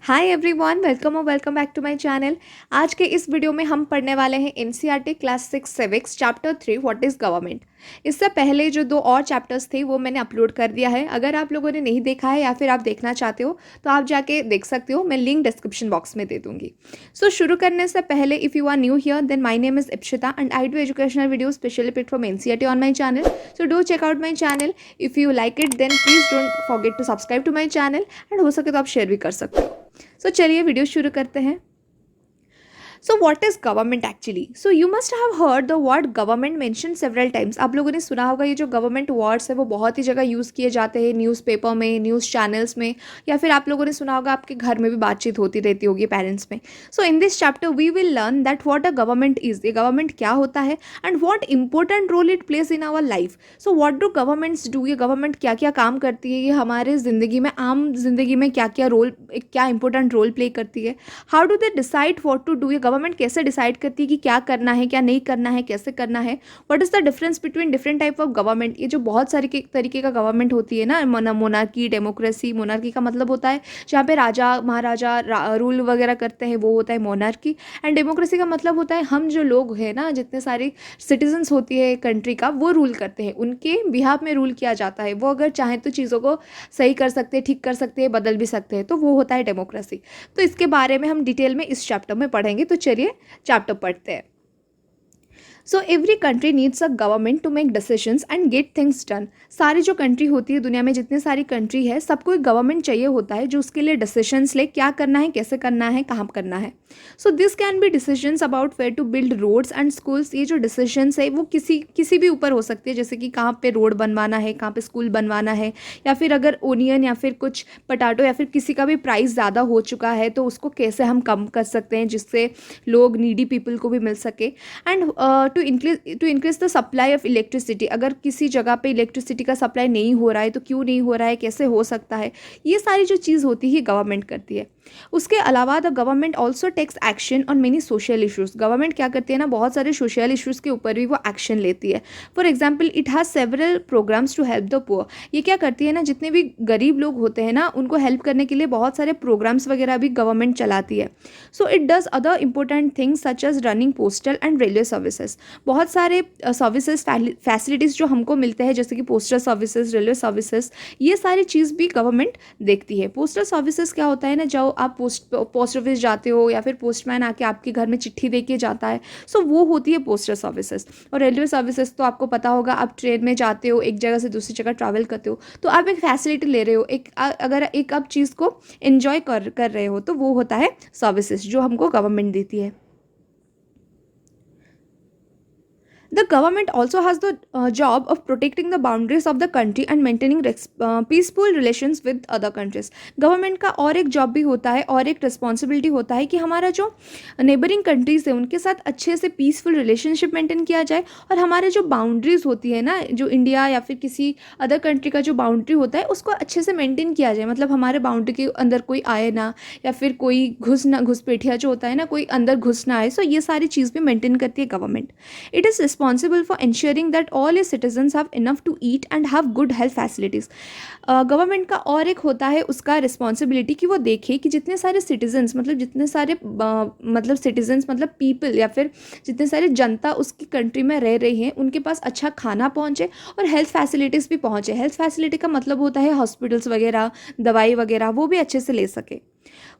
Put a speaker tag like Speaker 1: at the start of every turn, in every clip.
Speaker 1: हाय everyone, welcome और welcome back to my channel. आज के इस वीडियो में हम पढ़ने वाले हैं NCERT class 6 civics chapter 3 what is government. इससे पहले जो दो और चैप्टर्स थे वो मैंने अपलोड कर दिया है। अगर आप लोगों ने नहीं देखा है या फिर आप देखना चाहते हो तो आप जाके देख सकते हो, मैं लिंक डिस्क्रिप्शन बॉक्स में दे दूंगी। सो शुरू करने से पहले, if you are new here then my name is Ipshita and I do educational video specially pick from NCERT on my channel. So do check out my channel. If you like it then please don't forget to subscribe to my channel and हो सके तो आप share भी कर सकते हो। सो चलिए video शुरू करते हैं। So what is government actually? So you must have heard the word government mention several times. आप लोगों ने सुना होगा ये जो गवर्नमेंट वर्ड्स है वो बहुत ही जगह यूज़ किए जाते हैं, न्यूज़पेपर में, न्यूज़ चैनल्स में, या फिर आप लोगों ने सुना होगा आपके घर में भी बातचीत होती रहती होगी पेरेंट्स में। So in this chapter we will learn that what a government is, ये गवर्नमेंट क्या होता है and what important role it plays in our life. So what do governments do, ये गवर्नमेंट क्या क्या काम करती है, ये हमारे ज़िंदगी में, आम जिंदगी में क्या क्या रोल, क्या इंपॉर्टेंट रोल प्ले करती है। How do they decide what to do, ये गवर्नमेंट कैसे डिसाइड करती है कि क्या करना है, क्या नहीं करना है, कैसे करना है। What is the difference between different type of government. ये जो बहुत सारे तरीके का गवर्नमेंट होती है ना, मोनार्की, डेमोक्रेसी। मोनार्की का मतलब होता है जहाँ पे राजा महाराजा रूल वगैरह करते हैं, वो होता है मोनार्की। एंड डेमोक्रेसी का मतलब होता है हम जो लोग हैं ना, जितने सारे सिटीजन्स होती है कंट्री का, वो रूल करते हैं, उनके बिहाफ में रूल किया जाता है। वो अगर चाहें तो चीज़ों को सही कर सकते हैं, ठीक कर सकते हैं, बदल भी सकते हैं, तो वो होता है डेमोक्रेसी। तो इसके बारे में हम डिटेल में इस चैप्टर में पढ़ेंगे। तो चलिए चैप्टर पढ़ते हैं। So every country needs a government to make decisions and get things done. सारी जो कंट्री होती है दुनिया में, जितनी सारी कंट्री है, सबको एक गवर्नमेंट चाहिए होता है जो उसके लिए डिसीजंस ले, क्या करना है, कैसे करना है, कहाँ करना है। So this can be decisions about where to build roads and schools. ये जो डिसीजंस है वो किसी भी ऊपर हो सकती है, जैसे कि कहाँ पे रोड बनवाना है, कहाँ पे स्कूल बनवाना है, या फिर अगर ओनियन या फिर कुछ पटाटो या फिर किसी का भी प्राइस ज़्यादा हो चुका है तो उसको कैसे हम कम कर सकते हैं जिससे लोग, नीडी पीपल को भी मिल सके। And to increase the supply of electricity, अगर किसी जगह पे इलेक्ट्रिसिटी का सप्लाई नहीं हो रहा है तो क्यों नहीं हो रहा है, कैसे हो सकता है, ये सारी जो चीज़ होती है गवर्नमेंट करती है। उसके अलावा the government also takes action on many social issues. Government क्या करती है ना, बहुत सारे सोशल इशूज़ के ऊपर भी वो एक्शन लेती है। For example it has several programmes to help the poor. ये क्या करती है ना, जितने भी गरीब लोग होते हैं ना, उनको हेल्प करने के लिए बहुत सारे प्रोग्राम्स वगैरह भी गवर्नमेंट चलाती है। So it does other important things such as running postal and railway services. बहुत सारे सर्विसेज, फैसिलिटीज़ जो हमको मिलते हैं, जैसे कि पोस्टल सर्विसेज, रेलवे सर्विसेज, ये सारी चीज़ भी गवर्नमेंट देखती है। पोस्टल सर्विसेज क्या होता है ना, जो आप पोस्ट ऑफिस जाते हो या फिर पोस्टमैन आके आपके घर में चिट्ठी दे के जाता है, सो वो होती है पोस्टल सर्विसेज। और रेलवे सर्विसेज तो आपको पता होगा, आप ट्रेन में जाते हो, एक जगह से दूसरी जगह ट्रैवल करते हो, तो आप एक फैसिलिटी ले रहे हो, अगर एक आप चीज़ को एंजॉय कर रहे हो, तो वो होता है सर्विसेज जो हमको गवर्नमेंट देती है। The government also has the job of protecting the boundaries of the country and maintaining peaceful relations with other countries. Government का और एक जॉब भी होता है और एक रिस्पॉन्सिबिलिटी होता है कि हमारा जो नेबरिंग कंट्रीज है उनके साथ अच्छे से पीसफुल रिलेशनशिप मेंटेन किया जाए, और हमारे जो बाउंड्रीज होती है ना, जो इंडिया या फिर किसी अदर कंट्री का जो बाउंड्री होता है उसको अच्छे से मेंटेन किया जाए। मतलब हमारे बाउंड्री के अंदर कोई आए ना, या फिर कोई घुसपैठिया जो होता है ना, कोई अंदर घुस ना आए। सो ये सारी चीज़ भी मेंटेन करती है government. It is responsible for ensuring that all its citizens have enough to eat and have good health facilities. Government का और एक होता है उसका रिस्पॉन्सिबिलिटी कि वो देखे कि जितने सारे सिटीजन्स, मतलब जितने सारे मतलब सिटीजन्स मतलब पीपल, या फिर जितने सारे जनता उसकी कंट्री में रह रही हैं, उनके पास अच्छा खाना पहुंचे और हेल्थ फैसिलिटीज़ भी पहुंचे। हेल्थ फैसिलिटी का मतलब होता है हॉस्पिटल्स वगैरह, दवाई वगैरह, वो भी अच्छे से ले सके।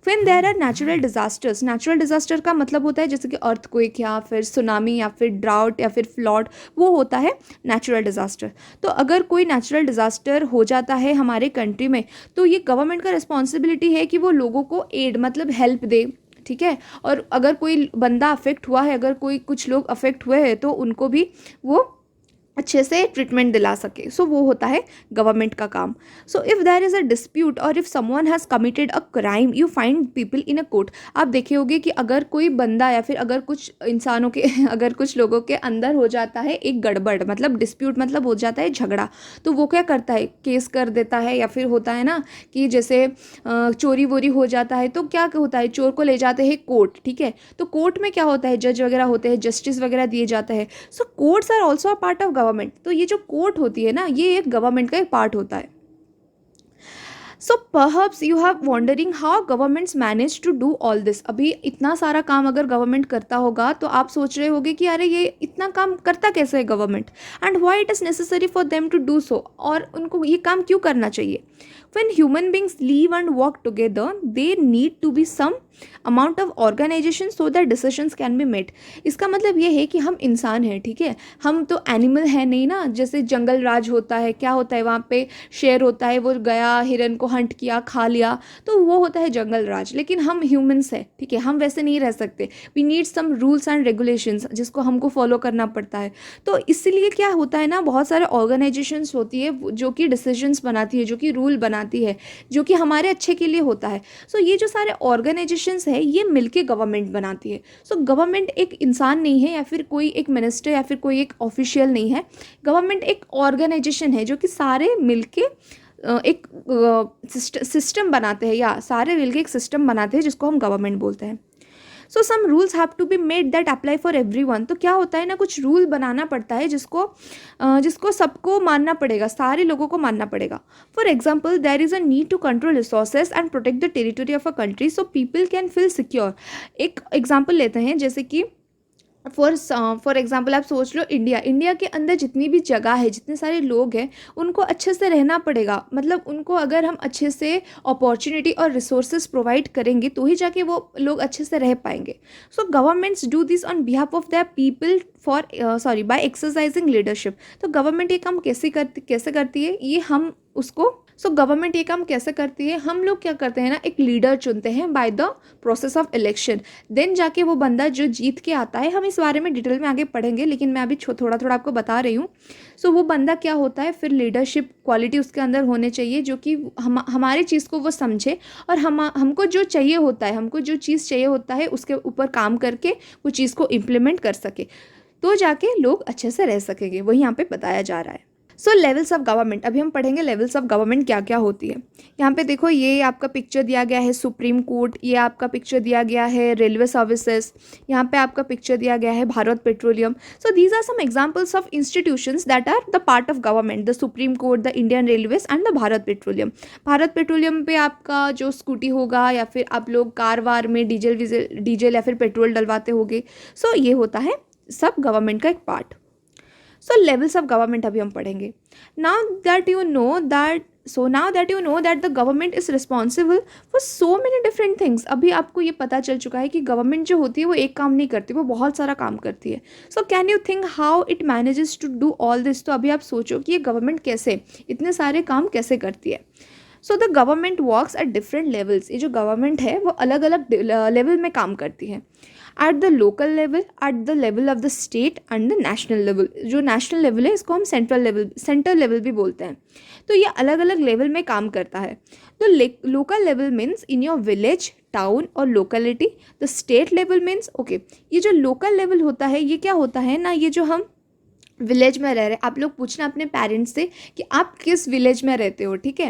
Speaker 1: When there are natural disasters, natural disaster का मतलब होता है जैसे कि अर्थक्वेक या फिर सुनामी या फिर ड्राउट या फिर फ्लड, वो होता है नेचुरल डिजास्टर। तो अगर कोई नेचुरल डिजास्टर हो जाता है हमारे कंट्री में, तो ये गवर्नमेंट का रिस्पॉन्सिबिलिटी है कि वो लोगों को एड मतलब हेल्प दे, ठीक है। और अगर कोई बंदा अफेक्ट हुआ है, अगर कोई कुछ लोग अफेक्ट हुए हैं, तो उनको भी वो अच्छे से ट्रीटमेंट दिला सके। सो वो होता है गवर्नमेंट का काम। So if there is a dispute और if someone has committed a crime you find people in a court. आप देखे होगे कि अगर कोई बंदा या फिर अगर कुछ इंसानों के अगर कुछ लोगों के अंदर हो जाता है एक गड़बड़, मतलब डिस्प्यूट मतलब हो जाता है झगड़ा, तो वो क्या करता है, केस कर देता है। या फिर होता है ना कि जैसे चोरी वोरी हो जाता है तो क्या होता है, चोर को ले जाते हैं कोर्ट, ठीक है। तो कोर्ट में क्या होता है, जज वगैरह होते हैं, जस्टिस वगैरह दिए जाते हैं। So courts are also a part of government. तो ये जो कोर्ट होती है ना, ये एक गवर्नमेंट का एक पार्ट होता है। So perhaps you have wondering how governments manage to do all this. अभी इतना सारा काम अगर गवर्नमेंट करता होगा तो आप सोच रहे होगे कि अरे ये इतना काम करता कैसे है government, and why it is necessary for them to do so, और उनको ये काम क्यों करना चाहिए। when human beings live and work together they need to be some amount of organization so that decisions can be made। इसका मतलब ये है कि हम इंसान हैं, ठीक है, हम तो एनिमल है नहीं ना। जैसे जंगल राज होता है, क्या होता है वहाँ पे शेर होता है, वो गया हिरन को हंट किया खा लिया, तो वो होता है जंगल राज। लेकिन हम ह्यूमंस है, ठीक है, हम वैसे नहीं रह सकते। We need some rules and regulations जिसको हमको फॉलो करना पड़ता है। तो इसलिए क्या होता है ना, बहुत सारे ऑर्गेनाइजेशंस होती है जो कि डिसीजंस बनाती है, जो कि रूल बनाती है, जो कि हमारे अच्छे के लिए होता है। सो ये जो सारे ऑर्गेनाइजेशंस है ये मिलके गवर्नमेंट बनाती है। सो गवर्नमेंट एक इंसान नहीं है या फिर कोई एक मिनिस्टर या फिर कोई एक ऑफिशियल नहीं है। गवर्नमेंट एक ऑर्गेनाइजेशन है जो कि सारे मिलके एक सिस्टम बनाते हैं, या सारे मिलके एक सिस्टम बनाते हैं जिसको हम गवर्नमेंट बोलते हैं। So some rules have to be made that apply for everyone. तो क्या होता है ना, कुछ रूल बनाना पड़ता है जिसको सबको मानना पड़ेगा, सारे लोगों को मानना पड़ेगा। For example there is a need to control resources and protect the territory of a country so people can feel secure. एक एग्जाम्पल लेते हैं, जैसे कि फॉर एग्जाम्पल आप सोच लो इंडिया के अंदर जितनी भी जगह है, जितने सारे लोग हैं, उनको अच्छे से रहना पड़ेगा। मतलब उनको अगर हम अच्छे से अपॉर्चुनिटी और रिसोर्सेज प्रोवाइड करेंगे तो ही जाके वो लोग अच्छे से रह पाएंगे। So governments do this on behalf of their people by exercising leadership. तो गवर्नमेंट ये काम कैसे करती है, ये हम उसको गवर्नमेंट ये काम कैसे करती है, हम लोग क्या करते हैं ना, एक लीडर चुनते हैं by the process of election. Then जाके वो बंदा जो जीत के आता है, हम इस बारे में डिटेल में आगे पढ़ेंगे, लेकिन मैं अभी थोड़ा थोड़ा आपको बता रही हूँ। सो वो बंदा क्या होता है, फिर लीडरशिप क्वालिटी उसके अंदर होने चाहिए, जो कि हमारी चीज़ को वो समझे और हमको जो चाहिए होता है, हमको जो चीज़ चाहिए होता है उसके ऊपर काम करके वो चीज़ को इम्प्लीमेंट कर सके, तो जाके लोग अच्छे से रह सकेंगे। वही यहाँ पे बताया जा रहा है। सो लेवल्स ऑफ गवर्नमेंट, अभी हम पढ़ेंगे लेवल्स ऑफ गवर्नमेंट क्या क्या होती है। यहाँ पे देखो, ये आपका पिक्चर दिया गया है सुप्रीम कोर्ट, ये आपका पिक्चर दिया गया है रेलवे सर्विसेज, यहाँ पे आपका पिक्चर दिया गया है Bharat Petroleum. So these are some examples of institutions that are the part of government, the supreme court, the Indian railways and the Bharat Petroleum. Bharat Petroleum पे आपका जो स्कूटी होगा, या फिर आप लोग कार वार में डीजल या फिर पेट्रोल डलवाते होगे, सो ये होता है सब गवर्नमेंट का एक part. So levels of government अभी हम पढ़ेंगे। Now that you know that the government is responsible for so many different things. अभी आपको ये पता चल चुका है कि गवर्नमेंट जो होती है वो एक काम नहीं करती, वो बहुत सारा काम करती है। So can you think how it manages to do all this. तो अभी आप सोचो कि ये गवर्नमेंट कैसे इतने सारे काम कैसे करती है। So the government works at different levels. ये जो गवर्नमेंट है वो अलग अलग लेवल में काम करती है। At the local level, at the level of the state and the national level. जो नेशनल लेवल है इसको हम सेंट्रल लेवल भी बोलते हैं। तो ये अलग अलग लेवल में काम करता है। The local level means in your village, town और locality. The state level means okay, ये जो लोकल लेवल होता है ये क्या होता है ना, ये जो हम विलेज में रह रहे, आप लोग पूछना अपने पेरेंट्स से कि आप किस विलेज में रहते हो, ठीक है,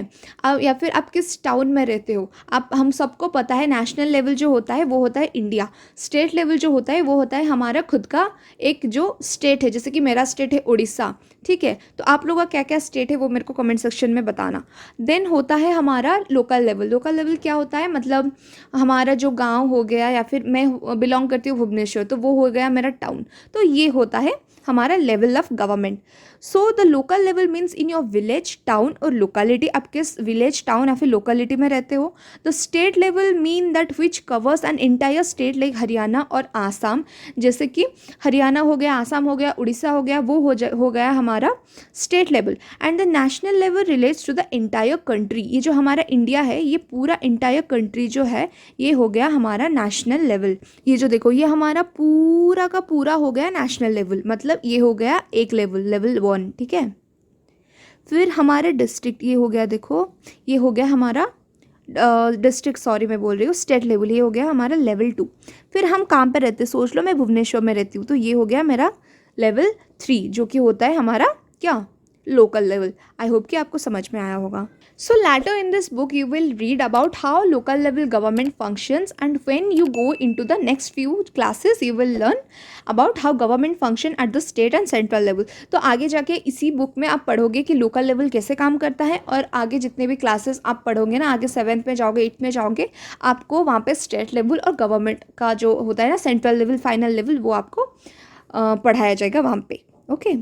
Speaker 1: या फिर आप किस टाउन में रहते हो। हम सबको पता है नेशनल लेवल जो होता है वो होता है इंडिया, स्टेट लेवल जो होता है वो होता है हमारा खुद का एक जो स्टेट है, जैसे कि मेरा स्टेट है उड़ीसा, ठीक है। तो आप लोगों का क्या क्या स्टेट है वो मेरे को कमेंट सेक्शन में बताना। देन होता है हमारा लोकल लेवल। लोकल लेवल क्या होता है, मतलब हमारा जो गाँव हो गया, या फिर मैं बिलोंग करती हूँ भुवनेश्वर, तो वो हो गया मेरा टाउन। तो ये होता है हमारा level of government. So the local level means in your village, town और लोकेलिटी, आप किस विलेज, टाउन या फिर लोकेलिटी में रहते हो। The state level mean that which covers an entire state like Haryana और आसाम, जैसे कि हरियाणा हो गया, आसाम हो गया, उड़ीसा हो गया, वो हो गया हमारा state level. And the national level relates to the entire country. ये जो हमारा इंडिया है, ये पूरा एंटायर कंट्री जो है ये हो गया हमारा नेशनल लेवल। ये जो देखो, ये हमारा पूरा का पूरा हो गया नेशनल लेवल, मतलब ये हो गया एक लेवल 1, ठीक है। फिर हमारे डिस्ट्रिक्ट, ये हो गया, देखो ये हो गया हमारा डिस्ट्रिक्ट, सॉरी मैं बोल रही हूँ स्टेट लेवल, ये हो गया हमारा लेवल 2। फिर हम कहाँ पे रहते हैं, सोच लो मैं भुवनेश्वर में रहती हूँ, तो ये हो गया मेरा लेवल 3, जो कि होता है हमारा क्या, लोकल लेवल। आई होप कि आपको समझ में आया होगा। सो later in this book you will read about how local level government functions, and when you go into the next few classes you will learn about how government function at the state and central level। तो आगे जाके इसी book में आप पढ़ोगे कि local level कैसे काम करता है, और आगे जितने भी क्लासेस आप पढ़ोगे ना, आगे 7th में जाओगे 8th में जाओगे, आपको वहाँ पे स्टेट लेवल और गवर्नमेंट का जो होता है ना सेंट्रल लेवल फाइनल लेवल, वो आपको पढ़ाया जाएगा वहाँ पे। ओके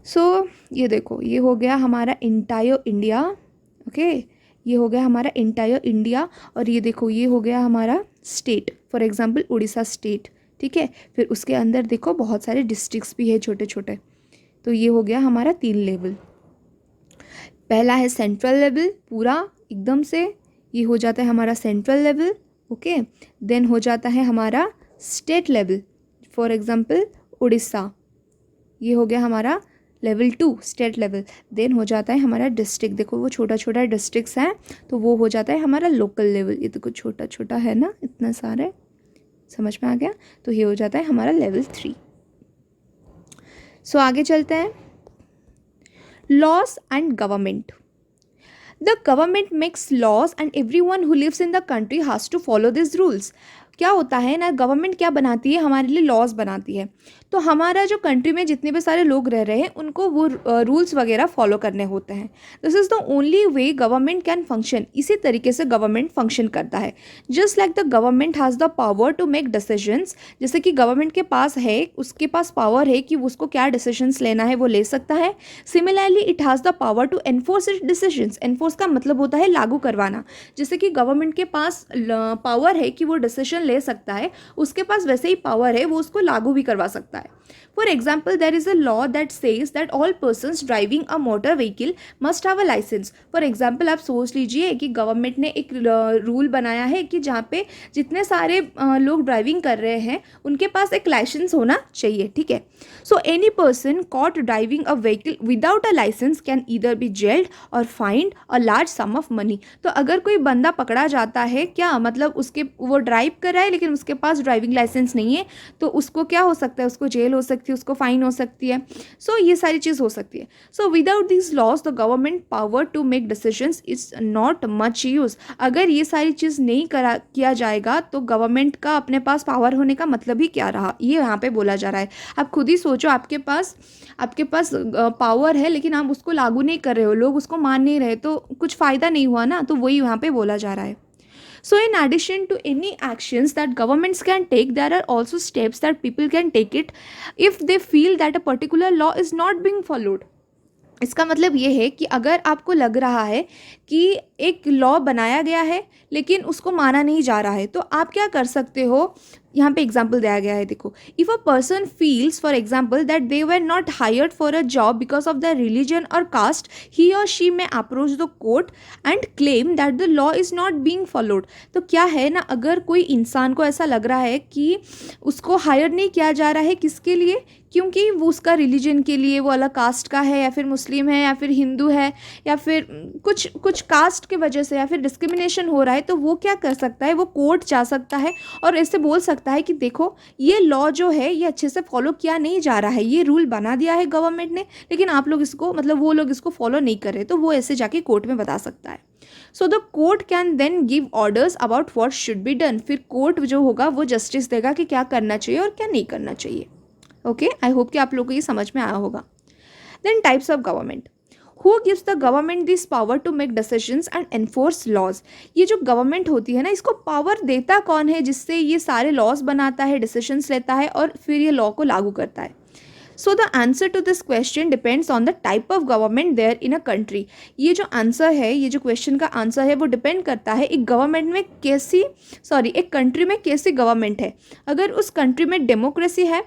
Speaker 1: सो ये देखो, ये हो गया हमारा इंटायर इंडिया। ओके ये हो गया हमारा इंटायर इंडिया, और ये देखो ये हो गया हमारा state, for example Orissa state. ठीक है, फिर उसके अंदर देखो बहुत सारे डिस्ट्रिक्ट्स भी है छोटे छोटे। तो ये हो गया हमारा 3 लेवल। पहला है सेंट्रल लेवल, पूरा एकदम से ये हो जाता है हमारा सेंट्रल लेवल। ओके देन हो जाता है हमारा state level, for example Orissa, ये हो गया हमारा लेवल 2 स्टेट लेवल। देन हो जाता है हमारा डिस्ट्रिक्ट, देखो वो छोटा छोटा डिस्ट्रिक्ट्स हैं, तो वो हो जाता है हमारा लोकल लेवल। ये देखो छोटा छोटा है ना, इतना सारे, समझ में आ गया। तो ये हो जाता है हमारा लेवल 3। सो आगे चलते हैं। Laws and government. The government makes laws and everyone who lives in the country has to follow this rules. क्या होता है ना, गवर्नमेंट क्या बनाती है, हमारे लिए लॉज बनाती है। तो हमारा जो कंट्री में जितने भी सारे लोग रह रहे हैं उनको वो रूल्स वगैरह फॉलो करने होते हैं। This is the only way government can function. इसी तरीके से गवर्नमेंट फंक्शन करता है। Just like the government has the power to make decisions, जैसे कि गवर्नमेंट के पास है, उसके पास पावर है कि उसको क्या डिसीजंस लेना है वो ले सकता है। Similarly it has the power to enforce it decisions. Enforce का मतलब होता है लागू करवाना। जैसे कि गवर्नमेंट के पास पावर है कि वो डिसीजन ले सकता है, उसके पास वैसे ही पावर है वो उसको लागू भी करवा सकता है। For example, there is a law that says that all persons driving a motor vehicle must have a license. For example, आप सोच लीजिए कि गवर्नमेंट ने एक रूल बनाया है कि जहाँ पे जितने सारे लोग ड्राइविंग कर रहे हैं उनके पास एक लाइसेंस होना चाहिए। ठीक है, so any person caught driving a vehicle without a licence can either be jailed और find a large sum of money. तो अगर कोई बंदा पकड़ा जाता है, क्या मतलब उसके वो ड्राइव कर रहा है लेकिन उसके पास ड्राइविंग लाइसेंस नहीं है, तो उसको क्या हो सकता है, उसको जेल हो सकती है, उसको फाइन हो सकती है। सो ये सारी चीज़ हो सकती है। So without this laws the government power to make decisions is not much use. अगर ये सारी चीज़ नहीं किया जाएगा तो गवर्नमेंट का अपने पास पावर होने का मतलब ही क्या रहा, ये यहाँ पे बोला जा रहा है। आप खुद ही सोचो, आपके पास पावर है लेकिन आप उसको लागू नहीं कर रहे हो, लोग उसको मान नहीं रहे, तो कुछ फ़ायदा नहीं हुआ ना। तो वही यहाँ पे बोला जा रहा है। So in addition to any actions that governments can take, there are also steps that people can take it if they feel that a particular law is not being followed. इसका मतलब ये है कि अगर आपको लग रहा है कि एक लॉ बनाया गया है लेकिन उसको माना नहीं जा रहा है, तो आप क्या कर सकते हो, यहाँ पे एग्जाम्पल दिया गया है। देखो, if a person feels for example that they were not hired for a job because of the religion और कास्ट, ही और शी में approach the court and claim that the law is not being followed. तो क्या है ना, अगर कोई इंसान को ऐसा लग रहा है कि उसको हायर नहीं किया जा रहा है, किसके लिए, क्योंकि वो उसका रिलीजन के लिए, वो अलग कास्ट का है या फिर मुस्लिम है या फिर हिंदू है या फिर कुछ कास्ट के वजह से या फिर डिस्क्रिमिनेशन हो रहा है, तो वो क्या कर सकता है, वो कोर्ट जा सकता है और ऐसे बोल सकता है कि देखो ये लॉ जो है ये अच्छे से फॉलो किया नहीं जा रहा है, ये रूल बना दिया है गवर्नमेंट ने लेकिन आप लोग इसको, मतलब वो लोग इसको फॉलो नहीं कर रहे, तो वो ऐसे जाके कोर्ट में बता सकता है। So the court can then give orders about what should be done. फिर कोर्ट जो होगा वो जस्टिस देगा कि क्या करना चाहिए और क्या नहीं करना चाहिए। ओके, आई होप कि आप लोगों को ये समझ में आया होगा। Then types of government. Who gives the government this power to make decisions and enforce laws. ये जो गवर्नमेंट होती है ना, इसको पावर देता कौन है जिससे ये सारे लॉज बनाता है, डिसीजंस लेता है और फिर ये लॉ को लागू करता है। So the answer to this question depends on the type of government there in a country. ये जो आंसर है, ये जो क्वेश्चन का आंसर है वो डिपेंड करता है एक कंट्री में कैसी गवर्नमेंट है। अगर उस कंट्री में डेमोक्रेसी है,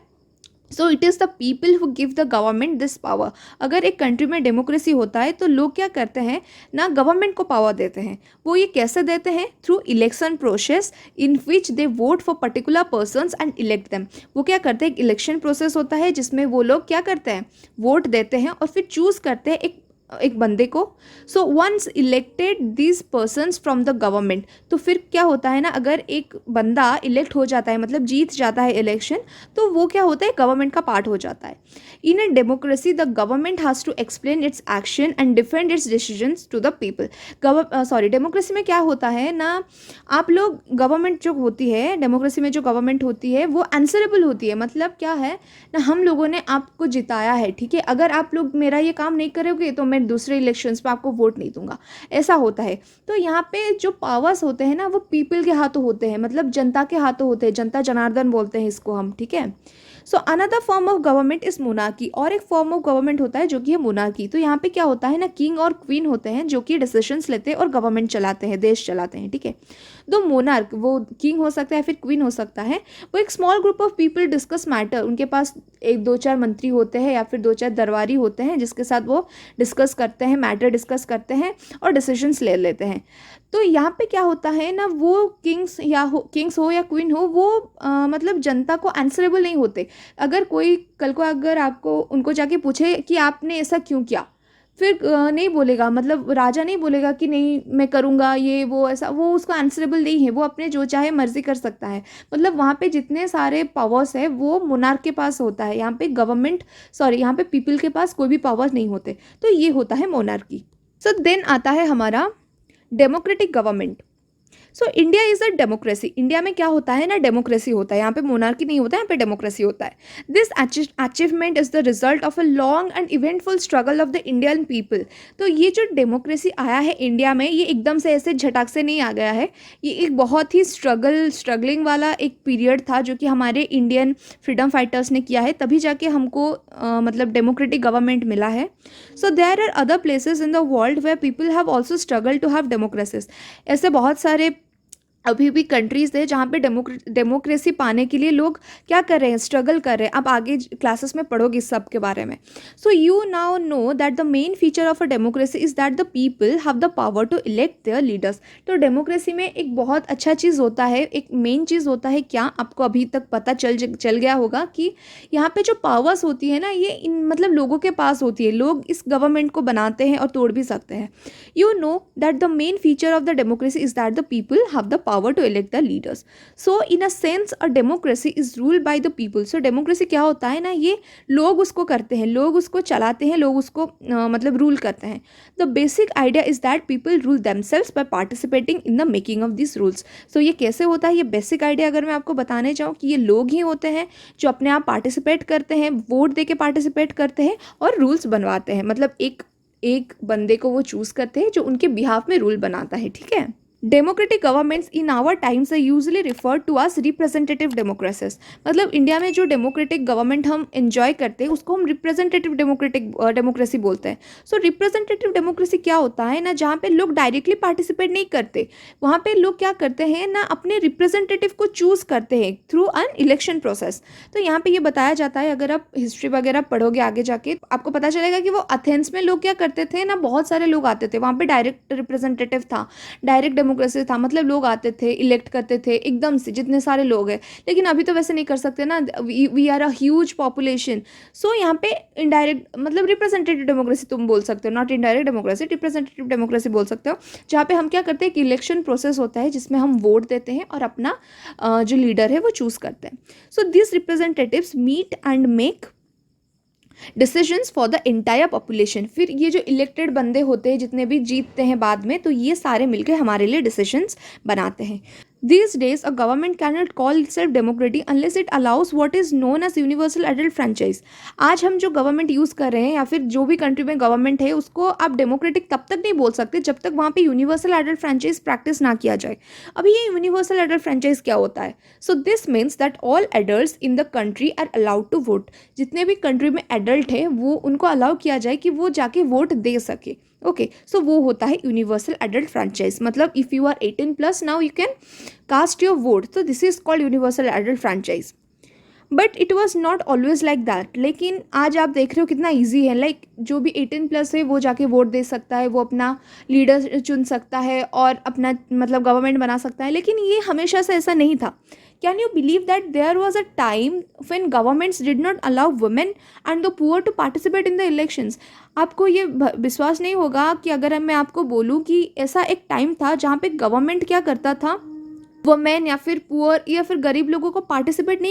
Speaker 1: so it is the people who give the government this power. अगर एक कंट्री में डेमोक्रेसी होता है तो लोग क्या करते हैं ना, गवर्नमेंट को पावर देते हैं। वो ये कैसे देते हैं, through election process in which they vote for particular persons and elect them. वो क्या करते हैं, एक इलेक्शन प्रोसेस होता है जिसमें वो लोग क्या करते हैं, वोट देते हैं और फिर चूज़ करते हैं एक एक बंदे को। So once elected this persons from the government, तो फिर क्या होता है ना, अगर एक बंदा इलेक्ट हो जाता है मतलब जीत जाता है इलेक्शन, तो वो क्या होता है, गवर्नमेंट का पार्ट हो जाता है। In a democracy the government has to explain its action and defend its decisions to the people. Democracy में क्या होता है ना, आप लोग गवर्नमेंट जो होती है, डेमोक्रेसी में जो गवर्नमेंट होती है वो आंसरेबल होती है। मतलब क्या है ना, हम लोगों ने आपको जिताया है, ठीक है, अगर आप लोग मेरा ये काम नहीं करोगे तो मैं दूसरे इलेक्शंस पे आपको वोट नहीं दूंगा, ऐसा होता है। तो यहाँ पे जो पावर्स होते हैं ना वो पीपल के हाथों होते हैं, मतलब जनता के हाथों होते हैं, जनता जनार्दन बोलते हैं इसको हम, ठीक है। So another form of government is monarchy, और एक फॉर्म ऑफ गवर्नमेंट होता है जो कि है मोनार्की। तो यहाँ पे क्या होता है ना, किंग और क्वीन होते हैं जो कि डिसीजंस लेते हैं और गवर्नमेंट चलाते हैं, देश चलाते हैं, ठीक है। दो मोनार्क, वो किंग हो सकता है फिर क्वीन हो सकता है, वो एक small group of people discuss matter, उनके पास एक दो चार मंत्री होते हैं या फिर दो चार दरबारी होते हैं जिसके साथ वो डिस्कस करते हैं, मैटर डिस्कस करते हैं और डिसीजंस ले लेते हैं। तो यहाँ पे क्या होता है ना, वो किंग्स हो या क्वीन हो, वो मतलब जनता को आंसरेबल नहीं होते। अगर कोई कल को अगर आपको उनको जाके पूछे कि आपने ऐसा क्यों किया, फिर नहीं बोलेगा, मतलब राजा नहीं बोलेगा कि नहीं मैं करूँगा ये वो ऐसा, वो उसको आंसरेबल नहीं है, वो अपने जो चाहे मर्जी कर सकता है। मतलब वहाँ पे जितने सारे पावर्स है वो मोनार्क के पास होता है, यहाँ पे यहाँ पे पीपल के पास कोई भी पावर्स नहीं होते। तो ये होता है मोनार्की। सो देन आता है हमारा democratic government. So India is a democracy, India में क्या होता है ना, डेमोक्रेसी होता है, यहाँ पे मोनार्की नहीं होता है, यहाँ पे डेमोक्रेसी होता है। This achievement is the result of a long and eventful struggle of the Indian people. तो ये जो डेमोक्रेसी आया है इंडिया में, ये एकदम से ऐसे झटक से नहीं आ गया है, ये एक बहुत ही स्ट्रगलिंग वाला एक पीरियड था जो कि हमारे इंडियन फ्रीडम फाइटर्स ने किया है, तभी जाके हमको मतलब डेमोक्रेटिक गवर्नमेंट मिला है। So there are other places in the world where people have also struggle to have democracies. ऐसे बहुत सारे अभी भी कंट्रीज है जहाँ पे डेमोक्रेसी पाने के लिए लोग क्या कर रहे हैं, स्ट्रगल कर रहे हैं। आप आगे क्लासेस में पढ़ोगे इस सब के बारे में। So you now know that the main feature of a democracy is that the people have the power to elect their leaders. तो डेमोक्रेसी में एक बहुत अच्छा चीज़ होता है, एक मेन चीज़ होता है, क्या आपको अभी तक पता चल गया होगा कि यहाँ पे जो पावर्स होती है ना, ये मतलब लोगों के पास होती है, लोग इस गवर्नमेंट को बनाते हैं और तोड़ भी सकते हैं। You know that the main feature of the democracy is that the people have the power to elect the leaders. So in a sense a democracy is ruled by the people. So democracy क्या होता है ना, ये लोग उसको करते हैं, लोग उसको चलाते हैं, लोग उसको मतलब रूल करते हैं। The basic idea is that people rule themselves by participating in the making of these rules. So ये कैसे होता है, ये बेसिक आइडिया अगर मैं आपको बताने जाऊँ कि ये लोग ही होते हैं जो अपने आप पार्टिसिपेट करते हैं, वोट दे के पार्टिसिपेट करते हैं और रूल्स बनवाते हैं। मतलब एक बंदे को वो चूज करते हैं जो उनके बिहाफ में रूल बनाता है, ठीक है। Democratic governments in our times are usually referred to as representative democracies. मतलब इंडिया में जो डेमोक्रेटिक गवर्नमेंट हम एंजॉय करते हैं उसको हम रिप्रेजेंटेटिव डेमोक्रेसी बोलते हैं। सो रिप्रेजेंटेटिव डेमोक्रेसी क्या होता है ना, जहाँ पे लोग डायरेक्टली पार्टिसिपेट नहीं करते, वहाँ पे लोग क्या करते हैं ना, अपने रिप्रेजेंटेटिव को चूज करते हैं थ्रू एन इलेक्शन प्रोसेस। तो यहाँ पे ये बताया जाता है, अगर आप हिस्ट्री वगैरह पढ़ोगे आगे जाके आपको पता चलेगा कि वो एथेंस में लोग क्या करते थे ना, बहुत सारे लोग आते थे, वहाँ पे डायरेक्ट रिप्रेजेंटेटिव था, डायरेक्ट डेमोक्रेसी था, मतलब लोग आते थे, इलेक्ट करते थे एकदम से, जितने सारे लोग हैं। लेकिन अभी तो वैसे नहीं कर सकते ना, we are a huge population. So यहाँ पे इनडायरेक्ट मतलब रिप्रेजेंटेटिव डेमोक्रेसी तुम बोल सकते हो, not indirect democracy, representative democracy बोल सकते हो, जहाँ पे हम क्या करते हैं कि इलेक्शन प्रोसेस होता है जिसमें हम वोट देते हैं और अपना जो लीडर है वो चूज करते हैं। So this representatives meet and make decisions for the entire population. फिर ये जो इलेक्टेड बंदे होते हैं जितने भी जीतते हैं बाद में, तो ये सारे मिलकर हमारे लिए डिसीजंस बनाते हैं। These days, a government cannot call itself democratic unless it allows what is known as universal adult franchise. आज हम जो गवर्नमेंट यूज़ कर रहे हैं या फिर जो भी कंट्री में गवर्नमेंट है उसको आप डेमोक्रेटिक तब तक नहीं बोल सकते जब तक वहाँ पे यूनिवर्सल एडल्ट फ्रेंचाइज प्रैक्टिस ना किया जाए। अभी ये यूनिवर्सल एडल्ट फ्रेंचाइज क्या होता है? So this means that all adults in the country are allowed to vote. जितने भी कंट्री में एडल्ट है वो उनको अलाउ किया जाए कि वो जाके वोट दे सके। ओके, सो वो होता है यूनिवर्सल एडल्ट फ्रेंचाइज। मतलब if you are 18+ now you can cast your vote, तो this is called universal adult franchise. But it was not always like that. लेकिन आज आप देख रहे हो कितना ईजी है, लाइक जो भी 18+ है वो जाके वोट दे सकता है, वो अपना लीडर चुन सकता है और अपना मतलब गवर्नमेंट बना सकता है। लेकिन ये हमेशा से ऐसा नहीं था। Can you believe that there was a time when governments did not allow women and the poor to participate in the elections? आपको ये विश्वास नहीं होगा कि अगर मैं आपको बोलूँ कि ऐसा एक टाइम था जहाँ पे गवर्नमेंट क्या करता था, वुमेन या फिर पुअर या फिर गरीब लोगों को पार्टिसिपेट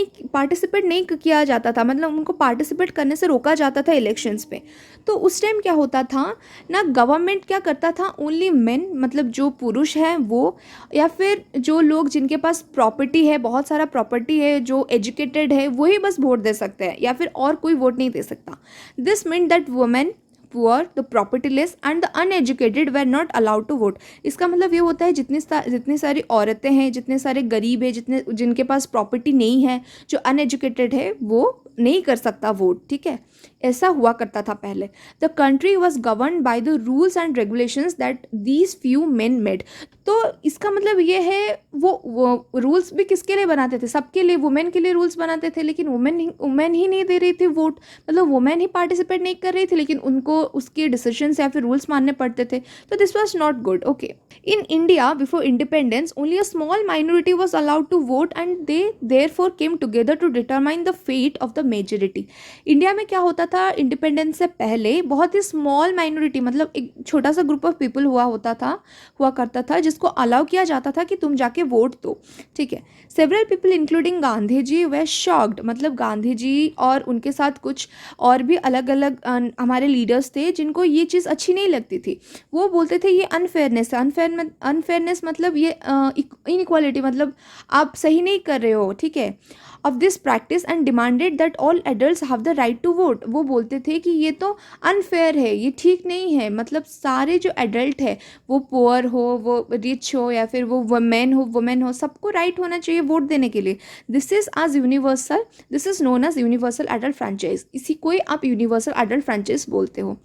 Speaker 1: नहीं किया जाता था, मतलब उनको पार्टिसिपेट करने से रोका जाता था इलेक्शंस पे। तो उस टाइम क्या होता था ना, गवर्नमेंट क्या करता था, ओनली मेन, मतलब जो पुरुष हैं वो, या फिर जो लोग जिनके पास प्रॉपर्टी है, बहुत सारा प्रॉपर्टी है, जो एजुकेटेड है, वही बस वोट दे सकते हैं, या फिर और कोई वोट नहीं दे सकता। This mean that women, poor, the propertyless and the uneducated were not allowed to vote. इसका मतलब ये होता है जितनी सारी औरतें हैं, जितने सारे गरीब हैं, जिनके पास प्रॉपर्टी नहीं है, जो अनएजुकेटेड है, वो नहीं कर सकता वोट। ठीक है, ऐसा हुआ करता था पहले। The country was govern by the rules and regulations that these few main made. तो इसका मतलब ये है, वो रूल्स भी किसके लिए बनाते थे? सबके लिए, वुमेन के लिए रूल्स बनाते थे, लेकिन वुमेन ही नहीं दे रही थी वोट, मतलब वुमेन ही पार्टिसिपेट नहीं कर रही थी, लेकिन उनको उसके डिसीजंस या फिर रूल्स मानने पड़ते थे। तो this was not good. Okay, in India before independence only a small minority was allowed to vote and they therefore came together to determine the fate of the majority. India में क्या होता था, independence से पहले बहुत ही small minority, मतलब एक छोटा सा ग्रुप ऑफ पीपल हुआ करता था जिसको अलाउ किया जाता था कि तुम जाके वोट दो। ठीक है, several people including Gandhi ji वे शॉक्ड, मतलब गांधी जी और उनके साथ कुछ और भी अलग अलग हमारे लीडर्स थे जिनको ये चीज़ अच्छी नहीं लगती थी। वो बोलते थे ये अनफेयरनेस है। अनफेयरनेस मतलब ये इनइक्वालिटी, मतलब आप सही नहीं कर रहे हो। ठीक है, of this practice and demanded that all adults have the right to vote. वो बोलते थे कि ये तो अनफेयर है, ये ठीक नहीं है, मतलब सारे जो एडल्ट है, वो पुअर हो, वो रिच हो, या फिर वो वुमेन हो, सबको राइट होना चाहिए वोट देने के लिए। This is known as universal adult franchise. इसी को ही आप यूनिवर्सल एडल्ट फ्रेंचाइज बोलते हो।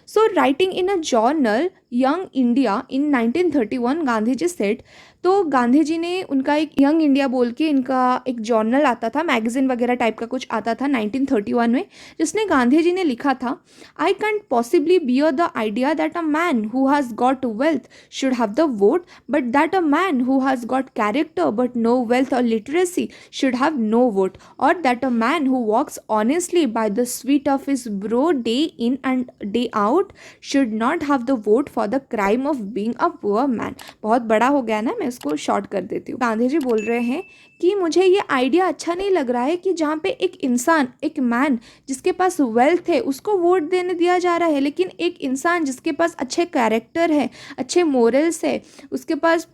Speaker 1: So writing in a journal Young India in 1931 Gandhi ji said, तो गांधी जी ने उनका एक यंग इंडिया बोल के इनका एक जर्नल आता था, मैगजीन वगैरह टाइप का कुछ आता था 1931 में, जिसने गांधी जी ने लिखा था, I can't possibly bear the idea that a man who has got wealth should have the vote, but that a man who has got character but no wealth और literacy should have no vote, और that a man who walks honestly by the sweat of his brow day in and day out should not have the vote for the crime of being a poor man. बहुत बड़ा हो गया ना, मैं इसको short कर देती हूँ। गांधी जी बोल रहे हैं कि मुझे ये आइडिया अच्छा नहीं लग रहा है कि जहाँ पे एक इंसान, एक मैन जिसके पास वेल्थ है, उसको वोट देने दिया जा रहा है, लेकिन एक इंसान जिसके पास अच्छे कैरेक्टर है, अच्छे मोरल्स है, उसके पास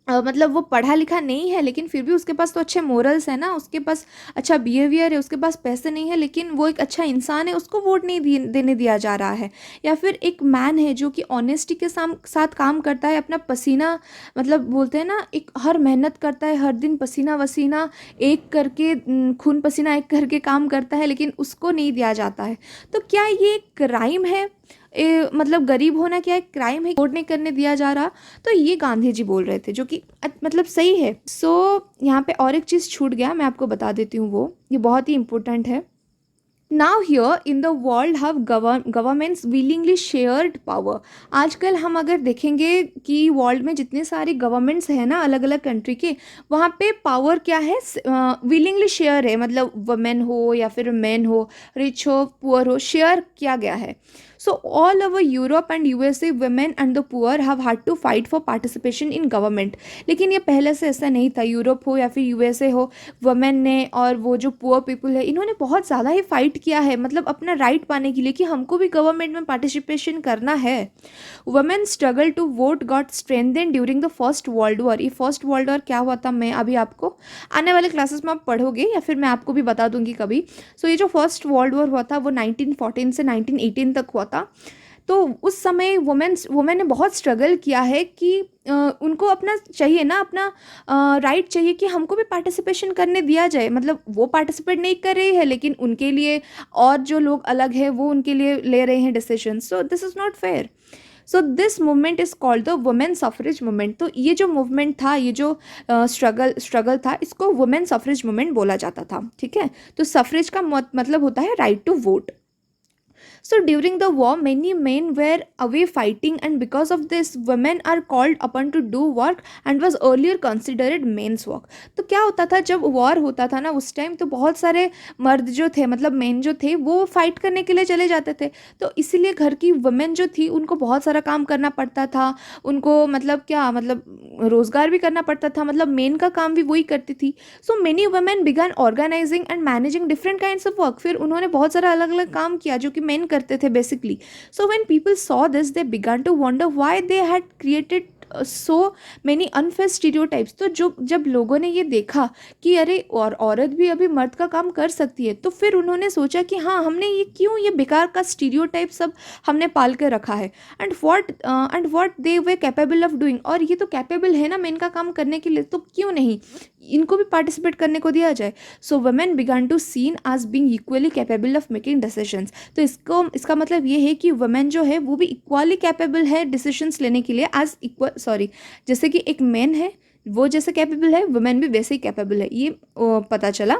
Speaker 1: मतलब वो पढ़ा लिखा नहीं है, लेकिन फिर भी उसके पास तो अच्छे मोरल्स है ना, उसके पास अच्छा बिहेवियर है, उसके पास पैसे नहीं है, लेकिन वो एक अच्छा इंसान है, उसको वोट नहीं देने दिया जा रहा है। या फिर एक मैन है जो कि ऑनेस्टी के साथ काम करता है, अपना पसीना, मतलब बोलते हैं ना, एक हर मेहनत करता है, हर दिन पसीना वसीना एक करके, खून पसीना एक करके काम करता है, लेकिन उसको नहीं दिया जाता है। तो क्या ये क्राइम है? मतलब गरीब होना क्या एक क्राइम है? वोट नहीं करने दिया जा रहा? तो ये गांधी जी बोल रहे थे, जो कि मतलब सही है। सो यहाँ पे और एक चीज़ छूट गया, मैं आपको बता देती हूँ, वो ये बहुत ही इंपॉर्टेंट है। Now here in the world have governments willingly shared power. आजकल हम अगर देखेंगे कि वर्ल्ड में जितने सारे गवर्नमेंट्स हैं ना, अलग अलग कंट्री के, वहाँ पे पावर क्या है, विलिंगली शेयर है, मतलब वुमेन हो या फिर मैन हो, रिच हो पुअर हो, शेयर किया गया है। So all over Europe and USA women and the poor have had to fight for participation in government. लेकिन ये पहले से ऐसा नहीं था, यूरोप हो या फिर यूएसए हो, वुमेन ने और वो जो पुअर पीपल है, इन्होंने बहुत ज़्यादा ही फाइट किया है, मतलब अपना राइट पाने के लिए कि हमको भी गवर्नमेंट में पार्टिसिपेशन करना है। Women struggle to vote got strengthened during the First World War. ये फर्स्ट वर्ल्ड वॉर क्या हुआ था, मैं अभी आपको आने वाले क्लासेस में आप पढ़ोगे, या फिर मैं आपको भी बता दूंगी कभी। सो ये जो फर्स्ट वर्ल्ड वॉर हुआ था वो 1914 से 1918 तक हुआ था। तो उस समय वुमेन ने बहुत स्ट्रगल किया है कि उनको अपना चाहिए ना, अपना राइट चाहिए कि हमको भी पार्टिसिपेशन करने दिया जाए। मतलब वो पार्टिसिपेट नहीं कर रही है, लेकिन उनके लिए और जो लोग अलग है वो उनके लिए ले रहे हैं decision. So this is not fair. So this movement is called the women suffrage movement. तो ये जो मूवमेंट था, ये जो स्ट्रगल था, इसको वुमेन सफरेज मूवमेंट बोला जाता था। ठीक है, तो सफरेज का मतलब होता है right to vote. So during the war, many men were away fighting, and because of this, women are called upon to do work and was earlier considered men's work. तो क्या होता था जब वॉर होता था ना उस टाइम, तो बहुत सारे मर्द जो थे मतलब मेन जो थे वो फाइट करने के लिए चले जाते थे, तो इसीलिए घर की वुमेन जो थी उनको बहुत सारा काम करना पड़ता था, उनको मतलब क्या मतलब रोजगार भी करना पड़ता था, मतलब मेन का काम भी वही करती थी. So many women began organising and managing different kinds of work. फिर उन्होंने बहुत सारा अलग अलग काम किया जो कि मेन करते थे basically. So when people saw this they began to wonder why they had created so many unfair stereotypes. तो जो जब लोगों ने ये देखा कि अरे और औरत भी अभी मर्द का काम कर सकती है, तो फिर उन्होंने सोचा कि हाँ हमने ये क्यों ये बेकार का स्टीरियोटाइप सब हमने पाल के रखा है. And what they way capable of doing. और ये तो कैपेबल है ना मेन का काम करने के लिए, तो क्यों नहीं इनको भी पार्टिसिपेट करने को दिया जाए. So women began to seen as being equally capable of making decisions. तो इसका मतलब ये है कि वुमेन जो है वो भी इक्वली कैपेबल है डिसीजंस लेने के लिए एज इक्वल जैसे कि एक मैन है वो जैसे कैपेबल है, वुमेन भी वैसे ही कैपेबल है. ये पता चला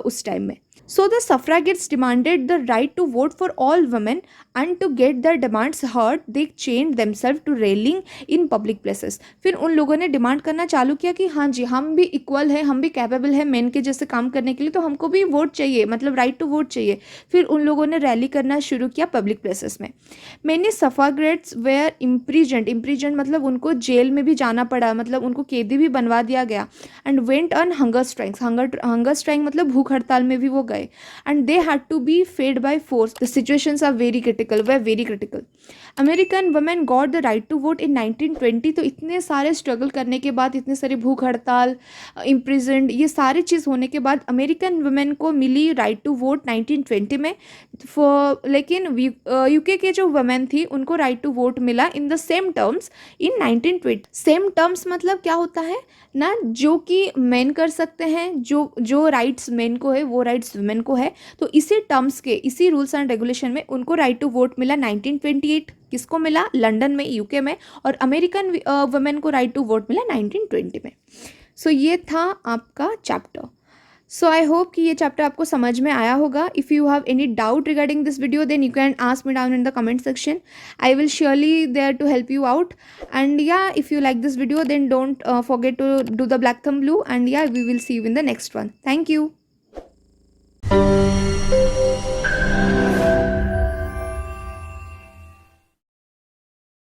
Speaker 1: उस टाइम में. So the suffragettes demanded the right to vote for all women, and to get their demands heard, they chained themselves to railing in public places. फिर उन लोगों ने डिमांड करना चालू किया कि हाँ जी हम भी इक्वल है, हम भी कैपेबल है मेन के जैसे काम करने के लिए, तो हमको भी वोट चाहिए, मतलब राइट टू वोट चाहिए. फिर उन लोगों ने रैली करना शुरू किया पब्लिक प्लेसेस में. मैनी सफाग्रेट्स वेयर इम्प्रीजेंट मतलब उनको जेल में भी जाना पड़ा, मतलब उनको कैदी भी बनवा दिया गया. And went on hunger strike मतलब भूख हड़ताल में भी वो गए. And they had to be fed by force. The situations are very critical. American women got the right to vote in 1920. तो इतने सारे स्ट्रगल करने के बाद, इतने सारे भूख हड़ताल, इम्प्रिजन्ड, ये सारी चीज़ होने के बाद अमेरिकन वुमेन को मिली राइट टू वोट 1920 में. लेकिन यूके के जो वुमेन थी उनको राइट टू वोट मिला in the same terms in 1920. Same terms मतलब क्या होता है ना, जो कि मेन कर सकते हैं, जो राइट्स मेन को है वो राइट्स वुमेन को है. तो इसी टर्म्स के, इसी रूल्स एंड रेगुलेशन में उनको राइट टू वोट मिला 1928. किसको मिला? लंदन में, यूके में. और अमेरिकन वुमेन को राइट टू वोट मिला 1920 में. सो ये था आपका चैप्टर. सो आई होप कि ये चैप्टर आपको समझ में आया होगा. If you have any doubt regarding this video then you can ask me down in the comment section. I will surely there to help you out. And yeah if you like this video, then don't forget to do the black thumb blue, and yeah, we will see you in the next one. Thank you.